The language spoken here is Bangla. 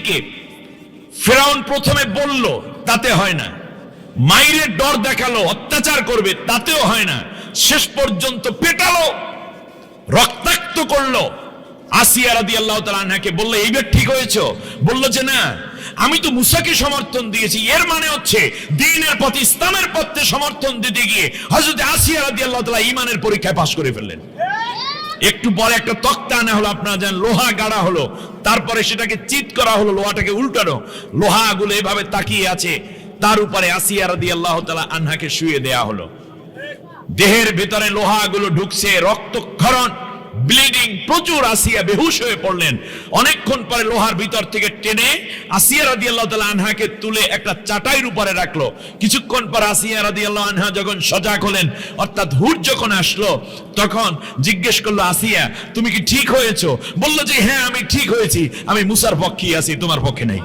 স্বামীকে ফেরাউন প্রথমে বলল, তাতে হয় না, মাইরের ডর দেখালো অত্যাচার করবে, তাতেও হয় না, শেষ পর্যন্ত পেটালো, রক্তাক্ত করলো। আসিয়া রাদিয়াল্লাহু তাআলা আনহাকে বলল, এইবার ঠিক হয়েছে? বলল যে না, আমি তো মুসাকে সমর্থন দিয়েছি, এর মানে হচ্ছে দ্বীনের পথে, ইসলামের পথে সমর্থন দিতে গিয়ে হযরত আসিয়া রাদিয়াল্লাহু তাআলা ঈমানের পরীক্ষায় পাশ করে ফেললেন। একটু পরে একটা তক্তা আনা হলো, আপনারা জানেন, লোহা গাড়া হলো, তারপরে সেটাকে চিৎ করা হলো, লোহাটাকে উল্টানো, লোহাগুলো এভাবে তাকিয়ে আছে, তার উপরে আসিয়া রাদিয়াল্লাহু তাআলা আনহাকে শুয়ে দেয়া হলো। দেহের ভেতরে লোহাগুলো ঢুকছে, রক্তক্ষরণ, ব্লিডিং প্রচুর। আসিয়া বেহুশ হয়ে পড়লেন। অনেকক্ষণ পরে লোহার ভিতর থেকে টেনে আসিয়া রাদিয়াল্লাহু তাআলা আনহাকে তুলে একটা চাটাইয়ের উপরে রাখলো। কিছুক্ষণ পর আসিয়া রাদিয়াল্লাহু আনহা যখন সজাগ হলেন, অর্থাৎ হুঁশ যখন আসলো, তখন জিজ্ঞেস করলো, আসিয়া তুমি কি ঠিক হয়েছো? বলল যে হ্যাঁ, আমি ঠিক হয়েছি, আমি মুসার পক্ষেই আছি, তোমার পক্ষে নাই।